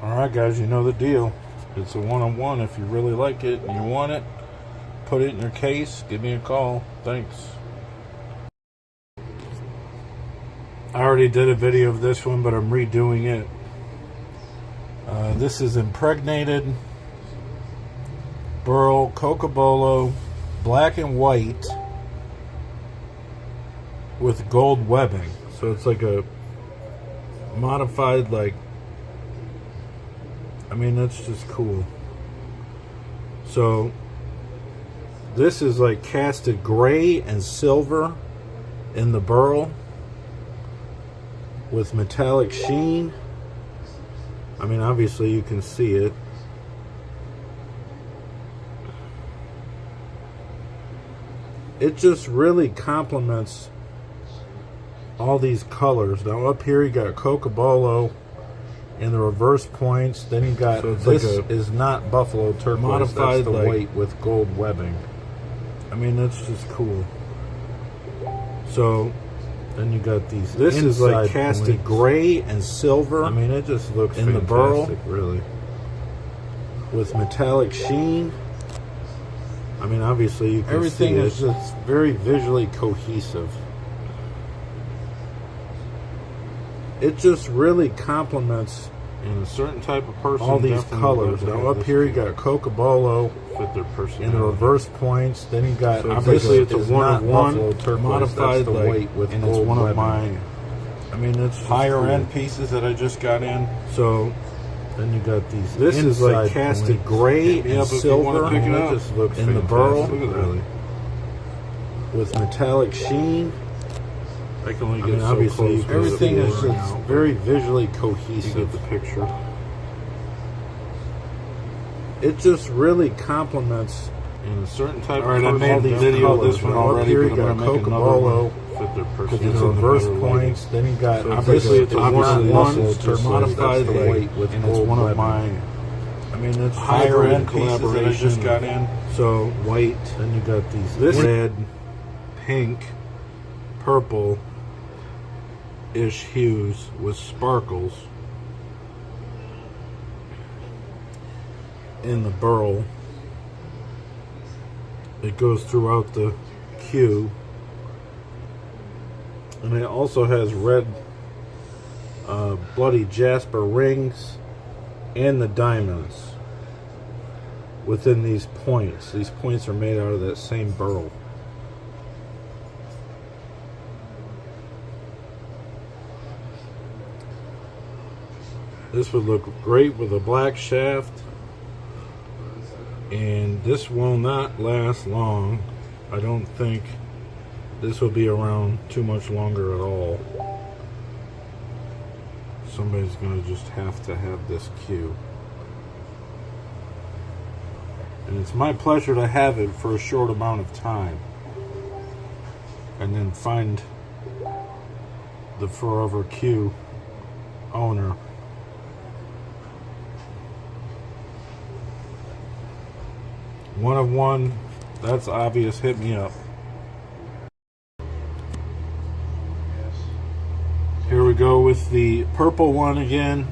Alright guys, you know the deal. It's a one-on-one. If you really like it and you want it, put it in your case, give me a call. Thanks. I already did a video of this one, but I'm redoing it. This is impregnated burl cocobolo, black and white with gold webbing. So it's like a modified, that's just cool. So this is like casted gray and silver in the burl with metallic sheen. Obviously you can see it. It just really complements all these colors. Now up here you got cocobolo in the reverse points. Then you got, so this is not buffalo turquoise, modified the white with gold webbing. That's just cool. So then you got these. This is like casted gray and silver. It just looks in fantastic, the burl, really, with metallic sheen. Obviously you can everything see is just very visually cohesive. It just really complements in a certain type of person all these colors. Now up here you got cocobolo with their personality in the reverse points. Then you got, so obviously it's a one-of-one modified the white with gold, and it's one of my it's higher cool end pieces that I just got in. So then you got these. This is like casted gray and silver. Pick it up. It just looks in fantastic. The burl, look at that, really, with metallic sheen. I can only get obviously so everything is just very visually cohesive. You get the picture. It just really complements in a certain type of person. I made the video of this one already. Here you got cocobolo with its reverse points. Then you got, so obviously it's a one-of-one modified the white with and it's one of my it's higher end pieces that I just got in. So white. Then you got these red, pink, purple ish hues with sparkles in the burl. It goes throughout the cue, and it also has red bloody jasper rings and the diamonds within these points. These points are made out of that same burl. This would look great with a black shaft, and this will not last long. I don't think this will be around too much longer at all. Somebody's going to just have to have this cue. And it's my pleasure to have it for a short amount of time, and then find the forever cue owner. One of one, that's obvious. Hit me up. Here we go with the purple one again.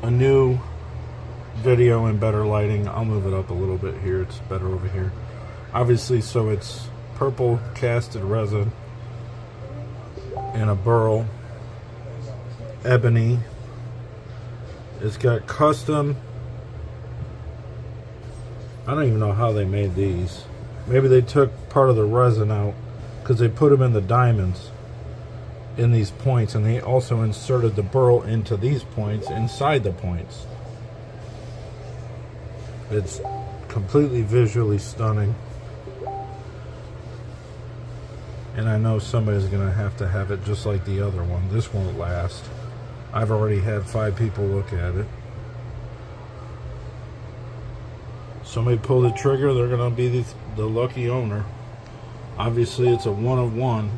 A new video in better lighting. I'll move it up a little bit here. It's better over here. Obviously, so it's purple casted resin and a burl, ebony. It's got custom. I don't even know how they made these. Maybe they took part of the resin out because they put them in the diamonds in these points, and they also inserted the burl into these points inside the points. It's completely visually stunning, and I know somebody's gonna have to have it just like the other one. This won't last. I've already had 5 people look at it. Somebody pull the trigger, they're gonna be the lucky owner. Obviously it's a one-of-one.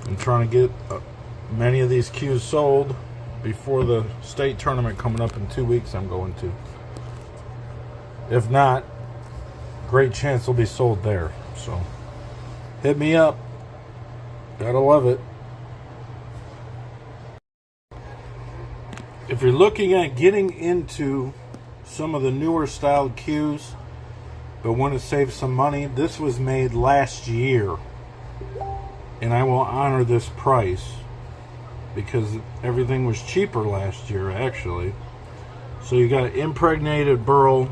I'm trying to get many of these cues sold before the state tournament coming up in 2 weeks. I'm going to. If not, great chance they'll be sold there. So hit me up. Gotta love it. If you're looking at getting into some of the newer styled cues but want to save some money, this was made last year, and I will honor this price because everything was cheaper last year actually. So you got impregnated burl,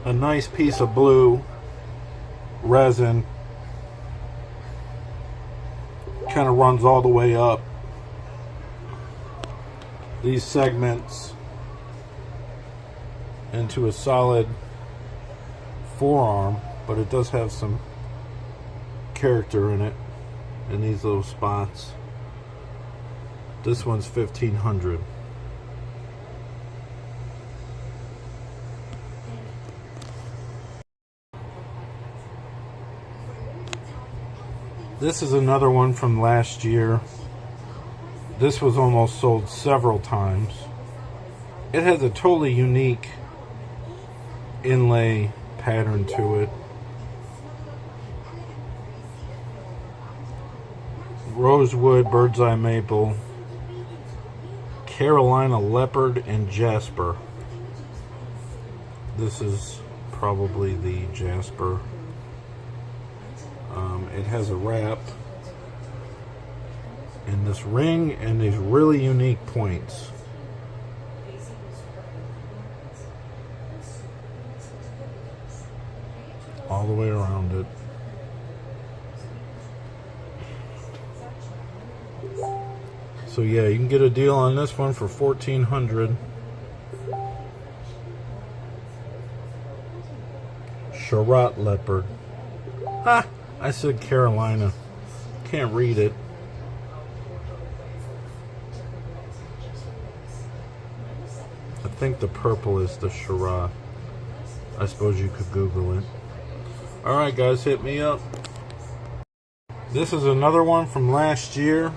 a nice piece of blue resin, kind of runs all the way up these segments into a solid forearm, but it does have some character in it in these little spots. This one's $1,500. This is another one from last year. This was almost sold several times. It has a totally unique inlay pattern to it. Rosewood, bird's eye maple, Carolina leopard, and jasper. This is probably the jasper. It has a wrap and this ring and these really unique points. All the way around it. So yeah, you can get a deal on this one for $1,400. Charlotte leopard. Ha! I said Carolina. Can't read it. I think the purple is the Charlotte. I suppose you could Google it. Alright guys, hit me up. This is another one from last year.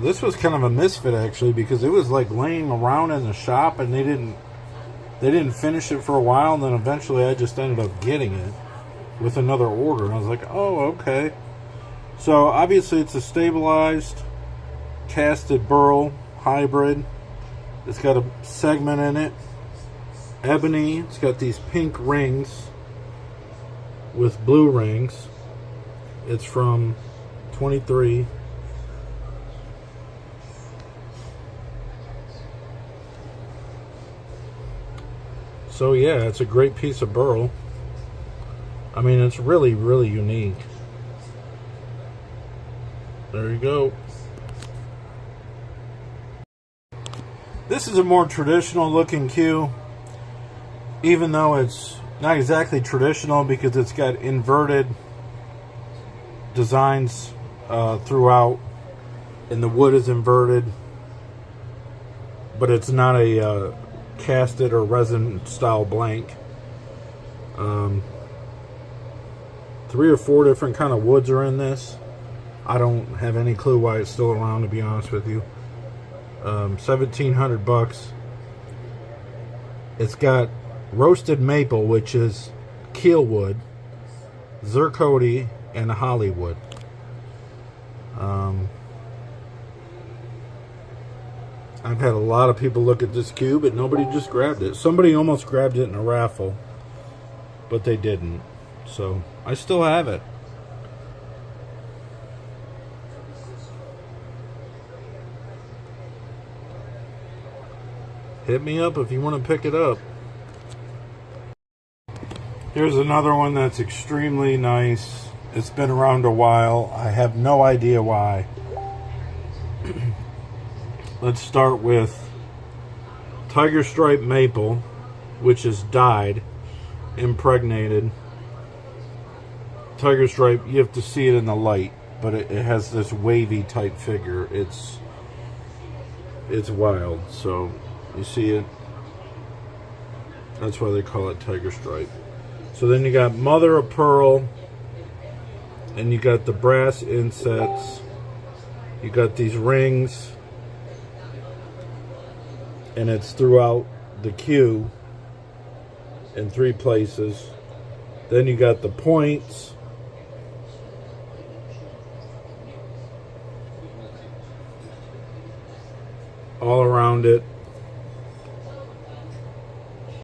This was kind of a misfit actually, because it was like laying around in the shop and they didn't finish it for a while, and then eventually I just ended up getting it with another order, and I was like, oh, okay. So obviously it's a stabilized casted burl hybrid. It's got a segment in it, ebony. It's got these pink rings with blue rings. It's from 23. So yeah, it's a great piece of burl. I mean, it's really, really unique. There you go. This is a more traditional looking cue, even though it's not exactly traditional because it's got inverted designs throughout, and the wood is inverted, but it's not a casted or resin style blank. 3 or 4 different kind of woods are in this. I don't have any clue why it's still around, to be honest with you. 1,700 bucks. It's got roasted maple, which is keel wood, zirconia, and Hollywood. I've had a lot of people look at this cue, but nobody just grabbed it. Somebody almost grabbed it in a raffle, but they didn't. So I still have it. Hit me up if you want to pick it up. Here's another one that's extremely nice. It's been around a while. I have no idea why. Let's start with Tiger Stripe Maple, which is dyed, impregnated. Tiger Stripe, you have to see it in the light, but it has this wavy type figure. It's wild. So you see it. That's why they call it Tiger Stripe. So then you got Mother of Pearl, and you got the brass insets. You got these rings, and it's throughout the cue in 3 places. Then you got the points. all around it.